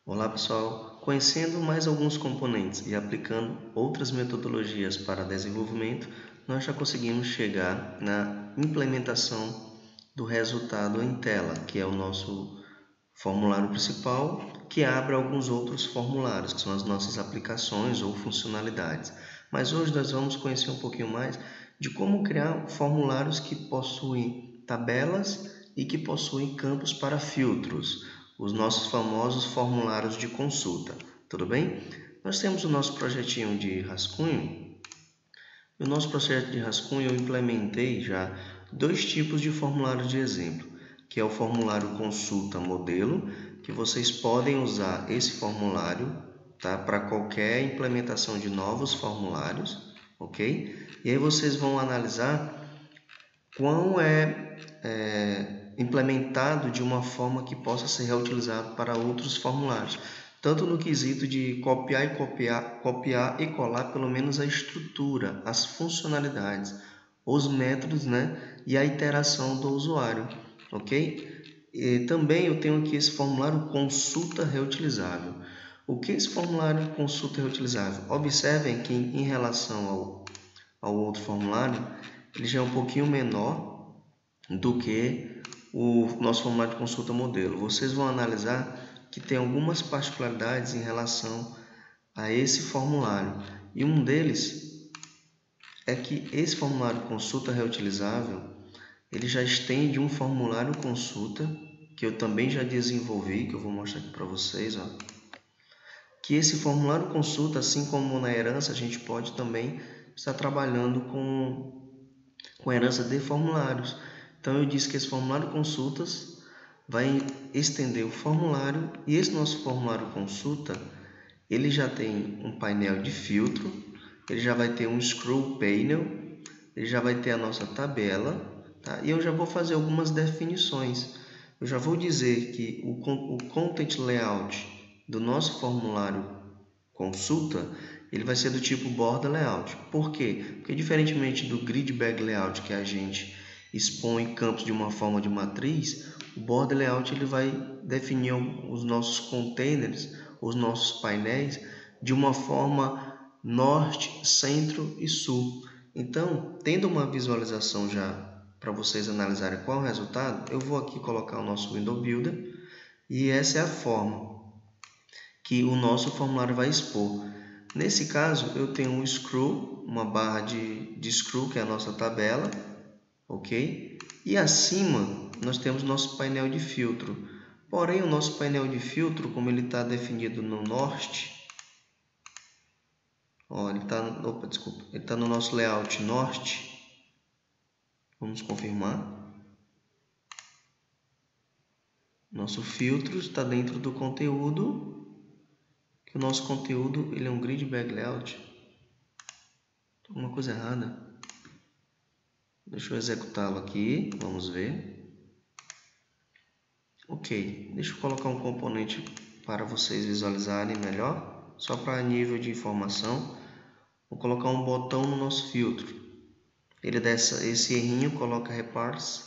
Olá pessoal, conhecendo mais alguns componentes e aplicando outras metodologias para desenvolvimento, nós já conseguimos chegar na implementação do resultado em tela, que é o nosso formulário principal, que abre alguns outros formulários, que são as nossas aplicações ou funcionalidades. Mas hoje nós vamos conhecer um pouquinho mais de como criar formulários que possuem tabelas e que possuem campos para filtros, os nossos famosos formulários de consulta. Tudo bem? Nós temos o nosso projetinho de rascunho. No nosso projeto de rascunho eu implementei já dois tipos de formulários de exemplo, que é o formulário consulta modelo, que vocês podem usar esse formulário, tá, para qualquer implementação de novos formulários, ok? E aí vocês vão analisar quão é implementado de uma forma que possa ser reutilizado para outros formulários, tanto no quesito de copiar e colar pelo menos a estrutura, as funcionalidades, os métodos, e a interação do usuário, ok? E também eu tenho aqui esse formulário consulta reutilizável. O que é esse formulário consulta reutilizável? Observem que em relação ao outro formulário, ele já é um pouquinho menor do que o nosso formulário de consulta modelo. Vocês vão analisar que tem algumas particularidades em relação a esse formulário. E um deles é que esse formulário consulta reutilizável, ele já estende um formulário consulta, que eu também já desenvolvi, que eu vou mostrar aqui para vocês, ó. Que esse formulário consulta, assim como na herança, a gente pode também estar trabalhando com herança de formulários. Então eu disse que esse formulário consultas vai estender o formulário, e esse nosso formulário consulta, ele já tem um painel de filtro, ele já vai ter um scroll panel, ele já vai ter a nossa tabela, tá? E eu já vou fazer algumas definições. Eu já vou dizer que o content layout do nosso formulário consulta, ele vai ser do tipo border layout. Por quê? Porque diferentemente do grid bag layout, que a gente expõe campos de uma forma de matriz, o border layout ele vai definir os nossos containers, os nossos painéis, de uma forma norte, centro e sul. Então, tendo uma visualização já para vocês analisarem qual é o resultado, eu vou aqui colocar o nosso Window Builder, e essa é a forma que o nosso formulário vai expor. Nesse caso, eu tenho um screw, uma barra de screw, que é a nossa tabela, ok? E acima nós temos nosso painel de filtro. Porém, o nosso painel de filtro, como ele está definido no norte, ó, ele está no nosso layout norte. Vamos confirmar. Nosso filtro está dentro do conteúdo, que o nosso conteúdo ele é um grid bag layout. Alguma coisa errada. Deixa eu executá-lo aqui, vamos ver. Ok, deixa eu colocar um componente para vocês visualizarem melhor, só para nível de informação. Vou colocar um botão no nosso filtro. Ele dá esse errinho, coloca reparse.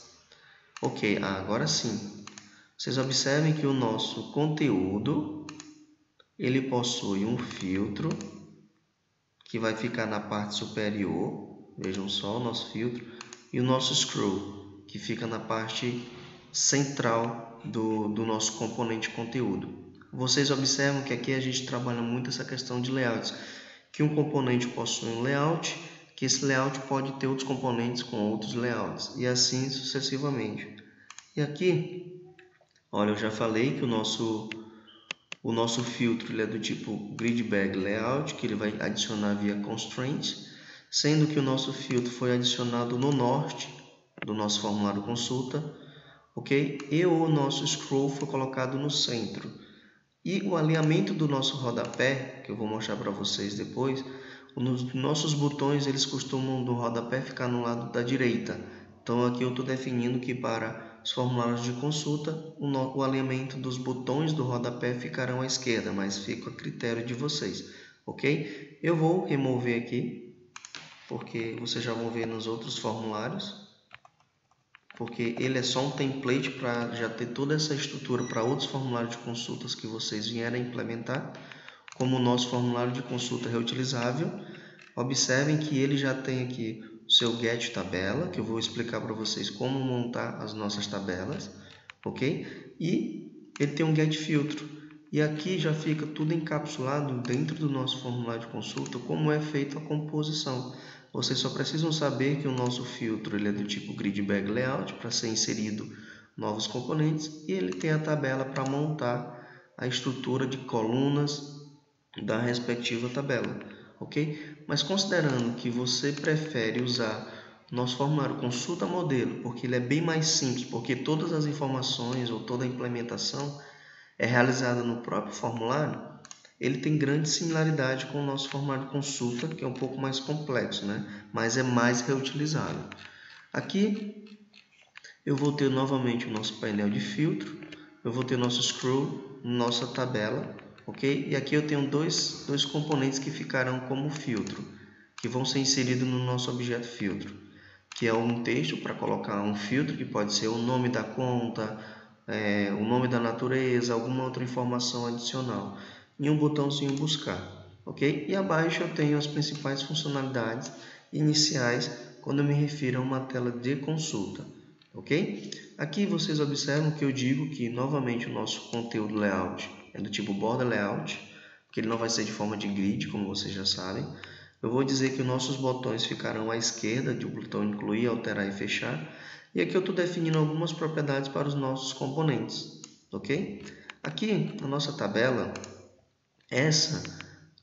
Ok, agora sim. Vocês observem que o nosso conteúdo, ele possui um filtro que vai ficar na parte superior. Vejam só o nosso filtro. E o nosso scroll, que fica na parte central do nosso componente conteúdo. Vocês observam que aqui a gente trabalha muito essa questão de layouts, que um componente possui um layout, que esse layout pode ter outros componentes com outros layouts, e assim sucessivamente. E aqui, olha, eu já falei que o nosso filtro ele é do tipo grid bag layout, que ele vai adicionar via constraints, sendo que o nosso filtro foi adicionado no norte do nosso formulário consulta, ok? E o nosso scroll foi colocado no centro. E o alinhamento do nosso rodapé, que eu vou mostrar para vocês depois, os nossos botões eles costumam do rodapé ficar no lado da direita. Então aqui eu estou definindo que para os formulários de consulta, o alinhamento dos botões do rodapé ficarão à esquerda, mas fica a critério de vocês, ok? Eu vou remover aqui, porque vocês já vão ver nos outros formulários. porque ele é só um template para já ter toda essa estrutura para outros formulários de consultas que vocês vierem implementar, como o nosso formulário de consulta reutilizável. Observem que ele já tem aqui o seu get tabela, que eu vou explicar para vocês como montar as nossas tabelas, ok? E ele tem um get filtro. E aqui já fica tudo encapsulado dentro do nosso formulário de consulta, como é feita a composição. Vocês só precisam saber que o nosso filtro ele é do tipo Grid Bag Layout, para ser inserido novos componentes, e ele tem a tabela para montar a estrutura de colunas da respectiva tabela, ok? Mas considerando que você prefere usar nosso formulário consulta modelo, porque ele é bem mais simples, porque todas as informações ou toda a implementação é realizada no próprio formulário, ele tem grande similaridade com o nosso formulário de consulta, que é um pouco mais complexo, né? Mas é mais reutilizável. Aqui eu vou ter novamente o nosso painel de filtro, eu vou ter nosso scroll, nossa tabela, ok? E aqui eu tenho dois componentes que ficarão como filtro, que vão ser inseridos no nosso objeto filtro, que é um texto para colocar um filtro, que pode ser o nome da conta, o nome da natureza, alguma outra informação adicional, e um botãozinho buscar, ok? E abaixo eu tenho as principais funcionalidades iniciais quando eu me refiro a uma tela de consulta, ok? Aqui vocês observam que eu digo que novamente o nosso conteúdo layout é do tipo border layout, porque ele não vai ser de forma de grid, como vocês já sabem. Eu vou dizer que os nossos botões ficarão à esquerda, de o botão incluir, alterar e fechar. E aqui eu estou definindo algumas propriedades para os nossos componentes, ok? Aqui na nossa tabela,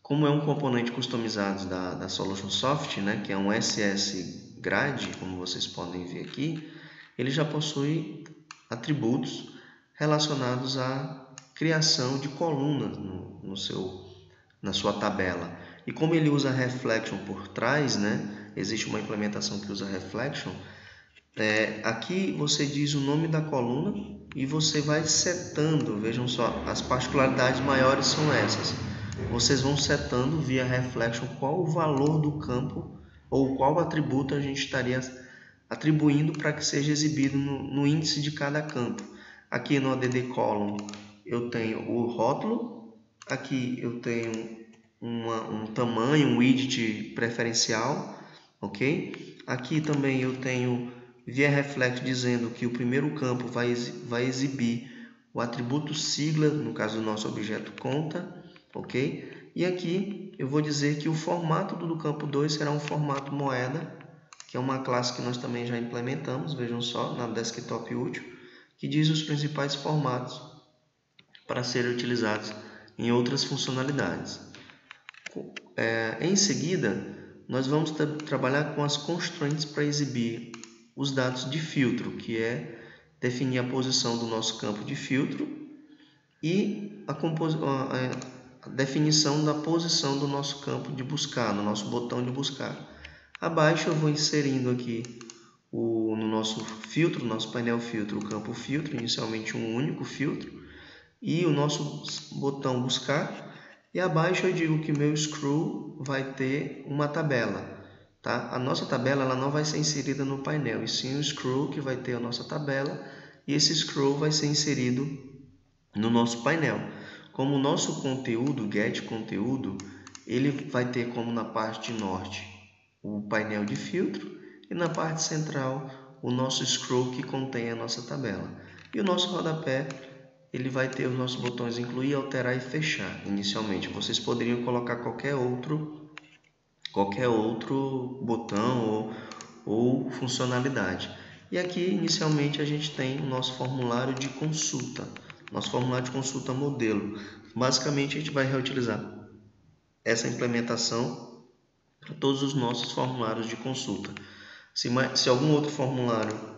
como é um componente customizado da Solutionsoft, né, que é um SS Grade, como vocês podem ver aqui, ele já possui atributos relacionados à criação de colunas na sua tabela. E como ele usa Reflection por trás, né, existe uma implementação que usa Reflection, aqui você diz o nome da coluna e você vai setando, vejam só, as particularidades maiores são essas. Vocês vão setando via Reflection qual o valor do campo ou qual atributo a gente estaria atribuindo para que seja exibido no índice de cada campo. Aqui no ADD Column eu tenho o rótulo, aqui eu tenho um tamanho, um widget preferencial, ok? Aqui também eu tenho via Reflect dizendo que o primeiro campo vai exibir o atributo sigla, no caso do nosso objeto conta, ok? E aqui eu vou dizer que o formato do campo 2 será um formato moeda, que é uma classe que nós também já implementamos, vejam só, na Desktop Útil, que diz os principais formatos para serem utilizados em outras funcionalidades. Em seguida, nós vamos trabalhar com as constraints para exibir os dados de filtro, que é definir a posição do nosso campo de filtro e a definição da posição do nosso campo de buscar, no nosso botão de buscar. Abaixo eu vou inserindo aqui no nosso filtro, no nosso painel filtro, o campo filtro, inicialmente um único filtro, e o nosso botão buscar. E abaixo eu digo que meu scroll vai ter uma tabela, tá? A nossa tabela ela não vai ser inserida no painel, e sim o scroll que vai ter a nossa tabela, e esse scroll vai ser inserido no nosso painel. Como o nosso conteúdo, get conteúdo, ele vai ter como na parte norte o painel de filtro e na parte central o nosso scroll que contém a nossa tabela. E o nosso rodapé ele vai ter os nossos botões incluir, alterar e fechar inicialmente. Vocês poderiam colocar qualquer outro botão ou funcionalidade. E aqui inicialmente a gente tem o nosso formulário de consulta, nosso formulário de consulta modelo. Basicamente a gente vai reutilizar essa implementação para todos os nossos formulários de consulta. Se algum outro formulário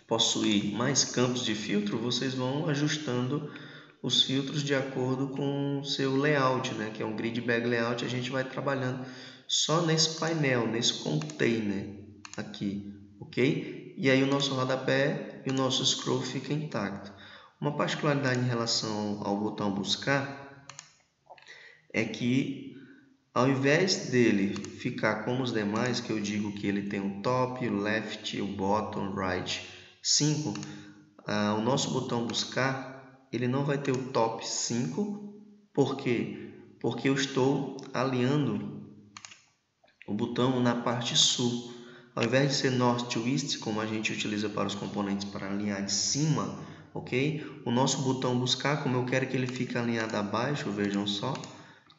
possuir mais campos de filtro, vocês vão ajustando os filtros de acordo com o seu layout, né? Que é um Grid Bag Layout. A gente vai trabalhando só nesse painel, nesse container aqui, ok? E aí o nosso rodapé e o nosso scroll fica intacto. Uma particularidade em relação ao botão buscar é que Ao invés dele ficar como os demais, que eu digo que ele tem o top, o left, o bottom, right 5, o nosso botão buscar, ele não vai ter o top 5. Por quê? Porque eu estou alinhando o botão na parte sul. Ao invés de ser north to east, como a gente utiliza para os componentes para alinhar de cima, ok? O nosso botão buscar, como eu quero que ele fique alinhado abaixo, vejam só,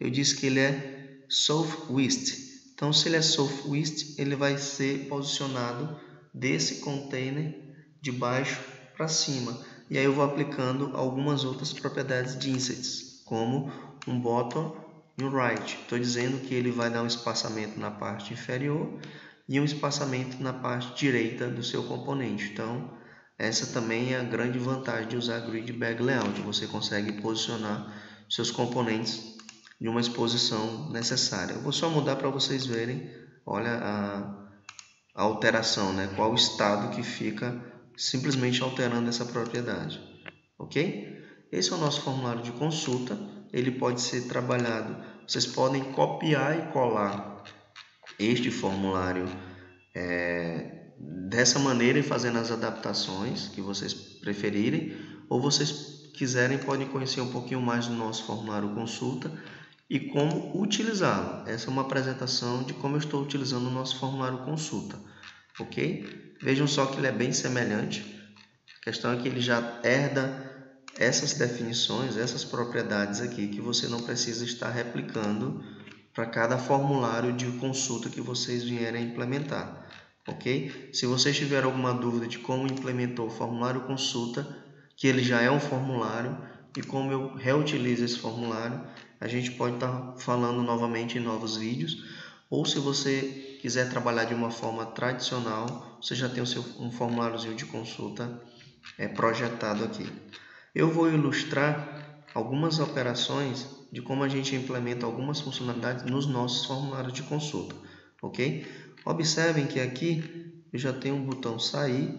eu disse que ele é southwest. Então, se ele é southwest, ele vai ser posicionado desse container de baixo para cima. E aí eu vou aplicando algumas outras propriedades de insets, como um bottom e um right. Estou dizendo que ele vai dar um espaçamento na parte inferior e um espaçamento na parte direita do seu componente. Então, essa também é a grande vantagem de usar Grid Bag Layout. Você consegue posicionar seus componentes de uma exposição necessária. Eu vou só mudar para vocês verem, olha a alteração, né? Qual o estado que fica simplesmente alterando essa propriedade, ok? Esse é o nosso formulário de consulta, ele pode ser trabalhado, vocês podem copiar e colar este formulário dessa maneira e fazendo as adaptações que vocês preferirem, ou vocês quiserem podem conhecer um pouquinho mais do nosso formulário consulta e como utilizá-lo. Essa é uma apresentação de como eu estou utilizando o nosso formulário consulta, ok? Vejam só que ele é bem semelhante. A questão é que ele já herda essas definições, essas propriedades aqui que você não precisa estar replicando para cada formulário de consulta que vocês vierem implementar, ok? Se vocês tiverem alguma dúvida de como implementou o formulário consulta, que ele já é um formulário, e como eu reutilizo esse formulário, a gente pode estar falando novamente em novos vídeos, ou se você quiser trabalhar de uma forma tradicional, você já tem um formuláriozinho de consulta projetado aqui. Eu vou ilustrar algumas operações de como a gente implementa algumas funcionalidades nos nossos formulários de consulta, ok? Observem que aqui eu já tenho um botão sair.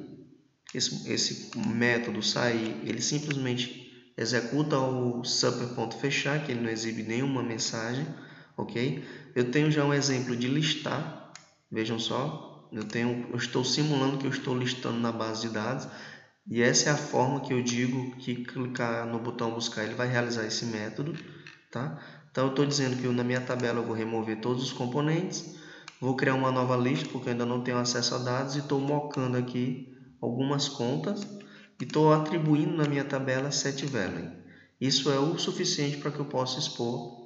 Esse método sair, ele simplesmente executa o super.fechar, que ele não exibe nenhuma mensagem, ok? Eu tenho já um exemplo de listar, vejam só, eu estou simulando que eu estou listando na base de dados, e essa é a forma que eu digo que clicar no botão buscar ele vai realizar esse método, tá? Então eu estou dizendo que na minha tabela eu vou remover todos os componentes, vou criar uma nova lista porque eu ainda não tenho acesso a dados e estou mocando aqui algumas contas e estou atribuindo na minha tabela setValue. Isso é o suficiente para que eu possa expor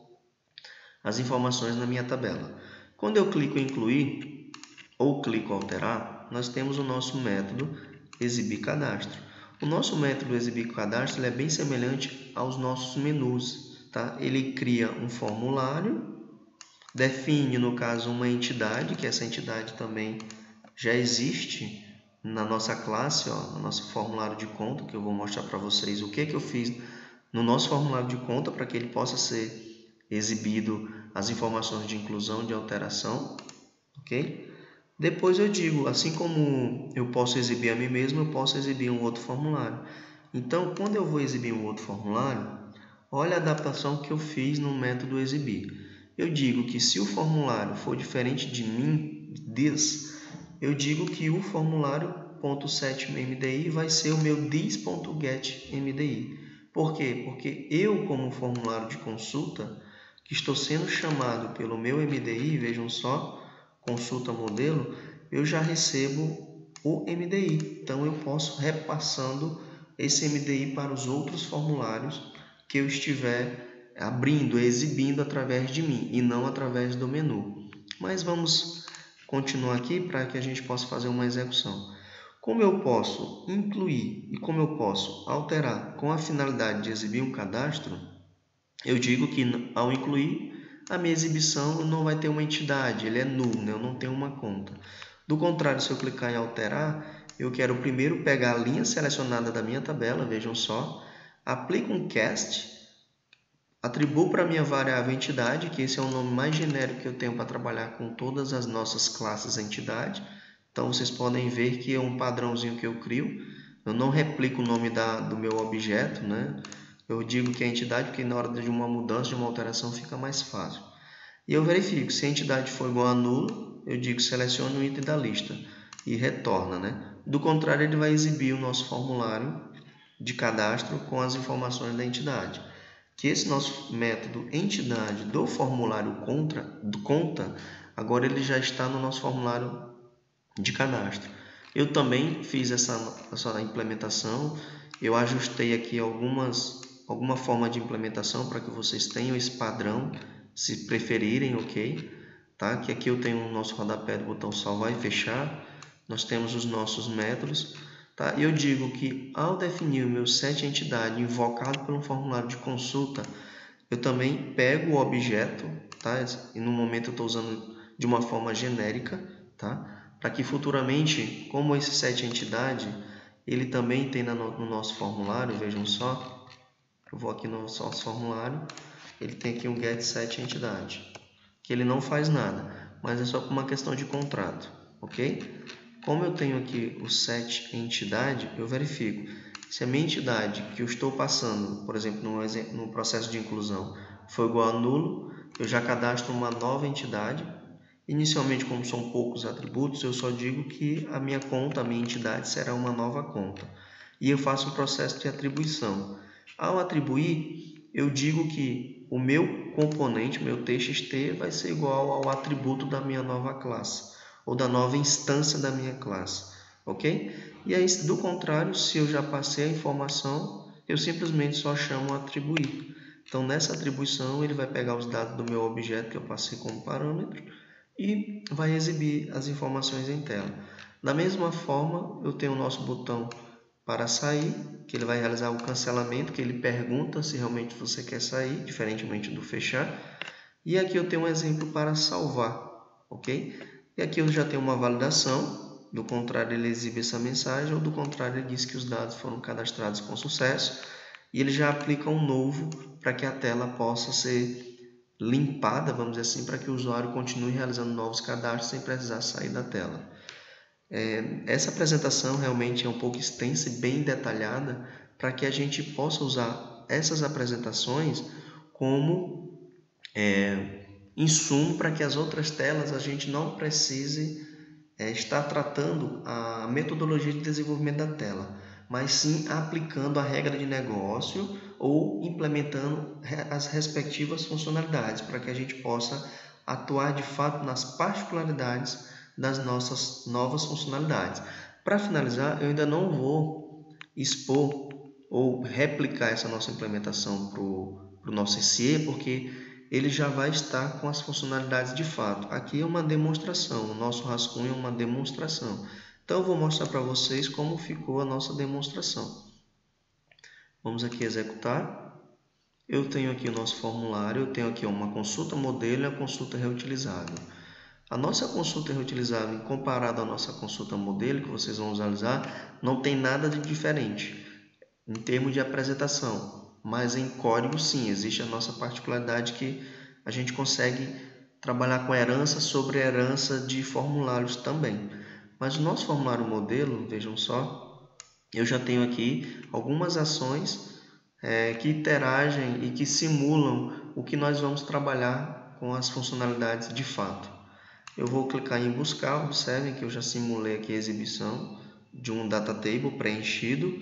as informações na minha tabela. Quando eu clico em incluir ou clico em alterar, nós temos o nosso método exibir cadastro. O nosso método exibir cadastro ele é bem semelhante aos nossos menus, tá? Ele cria um formulário, define no caso uma entidade, que essa entidade também já existe na nossa classe, ó, no nosso formulário de conta, que eu vou mostrar para vocês o que eu fiz no nosso formulário de conta para que ele possa ser exibido as informações de inclusão, de alteração, ok? Depois eu digo, assim como eu posso exibir a mim mesmo, eu posso exibir um outro formulário. Então, quando eu vou exibir um outro formulário, olha a adaptação que eu fiz no método exibir. Eu digo que se o formulário for diferente de mim, eu digo que o formulário.setMDI vai ser o meu this.getMDI. Por quê? Porque eu, como formulário de consulta, que estou sendo chamado pelo meu MDI, vejam só, consulta modelo, eu já recebo o MDI. Então, eu posso repassando esse MDI para os outros formulários que eu estiver abrindo, exibindo através de mim e não através do menu. Mas vamos continuar aqui para que a gente possa fazer uma execução. Como eu posso incluir e como eu posso alterar com a finalidade de exibir um cadastro, eu digo que ao incluir, a minha exibição não vai ter uma entidade, ele é nulo, né? Eu não tenho uma conta. Do contrário, se eu clicar em alterar, eu quero primeiro pegar a linha selecionada da minha tabela, vejam só, aplico um cast, atribuo para a minha variável entidade, que esse é o nome mais genérico que eu tenho para trabalhar com todas as nossas classes entidade. Então, vocês podem ver que é um padrãozinho que eu crio. Eu não replico o nome do meu objeto, né? Eu digo que é entidade porque na hora de uma mudança, de uma alteração, fica mais fácil. E eu verifico, se a entidade for igual a nulo, eu digo selecione o item da lista e retorna, né? Do contrário, ele vai exibir o nosso formulário de cadastro com as informações da entidade. Que esse nosso método entidade do formulário conta, agora ele já está no nosso formulário de cadastro. Eu também fiz essa implementação, eu ajustei aqui alguma forma de implementação para que vocês tenham esse padrão, se preferirem, ok? Tá? Que aqui eu tenho o nosso rodapé do botão salvar e fechar, nós temos os nossos métodos, tá? E eu digo que ao definir o meu set entidade invocado pelo formulário de consulta, eu também pego o objeto, tá? E no momento eu estou usando de uma forma genérica, tá? Para que futuramente, como esse set entidade, ele também tem no nosso formulário, vejam só, eu vou aqui no nosso formulário, ele tem aqui um get set entidade, que ele não faz nada, mas é só por uma questão de contrato, ok? Como eu tenho aqui o set entidade, eu verifico se a minha entidade que eu estou passando, por exemplo, no processo de inclusão, for igual a nulo, eu já cadastro uma nova entidade. Inicialmente, como são poucos atributos, eu só digo que a minha conta, a minha entidade, será uma nova conta. E eu faço um processo de atribuição. Ao atribuir, eu digo que o meu componente, meu TXT, vai ser igual ao atributo da minha nova classe, ou da nova instância da minha classe, ok? E aí, do contrário, se eu já passei a informação, eu simplesmente só chamo atribuir. Então, nessa atribuição, ele vai pegar os dados do meu objeto que eu passei como parâmetro e vai exibir as informações em tela. Da mesma forma, eu tenho o nosso botão para sair, que ele vai realizar o cancelamento, que ele pergunta se realmente você quer sair, diferentemente do fechar. E aqui eu tenho um exemplo para salvar, ok? E aqui eu já tenho uma validação, do contrário ele exibe essa mensagem, ou do contrário ele diz que os dados foram cadastrados com sucesso, e ele já aplica um novo para que a tela possa ser limpada, vamos dizer assim, para que o usuário continue realizando novos cadastros sem precisar sair da tela. Essa apresentação realmente é um pouco extensa e bem detalhada para que a gente possa usar essas apresentações como insumo para que as outras telas a gente não precise estar tratando a metodologia de desenvolvimento da tela, mas sim aplicando a regra de negócio ou implementando as respectivas funcionalidades para que a gente possa atuar de fato nas particularidades das nossas novas funcionalidades. Para finalizar, eu ainda não vou expor ou replicar essa nossa implementação para o nosso SE, porque ele já vai estar com as funcionalidades de fato. Aqui é uma demonstração, o nosso rascunho é uma demonstração. Então eu vou mostrar para vocês como ficou a nossa demonstração. Vamos aqui executar. Eu tenho aqui o nosso formulário, eu tenho aqui uma consulta modelo e a consulta reutilizável. A nossa consulta reutilizável, comparada à nossa consulta modelo, que vocês vão visualizar, não tem nada de diferente em termos de apresentação, mas em código sim, existe a nossa particularidade que a gente consegue trabalhar com herança sobre herança de formulários também. Mas o nosso formulário modelo, vejam só, eu já tenho aqui algumas ações que interagem e que simulam o que nós vamos trabalhar com as funcionalidades de fato. Eu vou clicar em buscar, observem que eu já simulei aqui a exibição de um data table preenchido.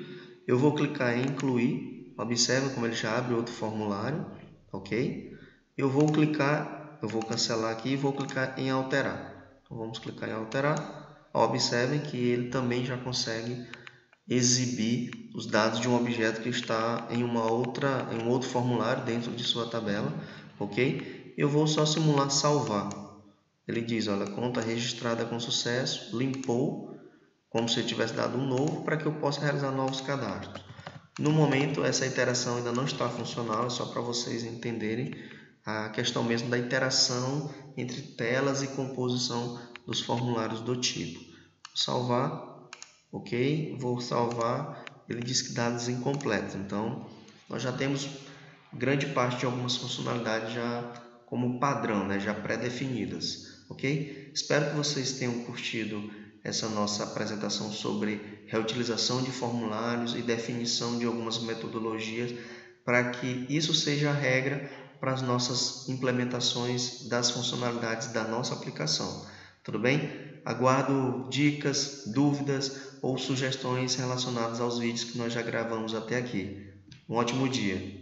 Eu vou clicar em incluir, observem como ele já abre outro formulário, ok? Eu vou cancelar aqui e vou clicar em alterar. Então, vamos clicar em alterar. Observem que ele também já consegue exibir os dados de um objeto que está em um outro formulário dentro de sua tabela, ok? Eu vou só simular salvar. Ele diz, olha, conta registrada com sucesso, limpou, como se eu tivesse dado um novo, para que eu possa realizar novos cadastros. No momento, essa interação ainda não está funcional, é só para vocês entenderem a questão mesmo da interação entre telas e composição dos formulários do tipo. Vou salvar, ok? Vou salvar, ele diz que dados incompletos, então nós já temos grande parte de algumas funcionalidades já como padrão, né? Já pré-definidas, ok? Espero que vocês tenham curtido essa nossa apresentação sobre reutilização de formulários e definição de algumas metodologias para que isso seja a regra para as nossas implementações das funcionalidades da nossa aplicação. Tudo bem? Aguardo dicas, dúvidas ou sugestões relacionadas aos vídeos que nós já gravamos até aqui. Um ótimo dia!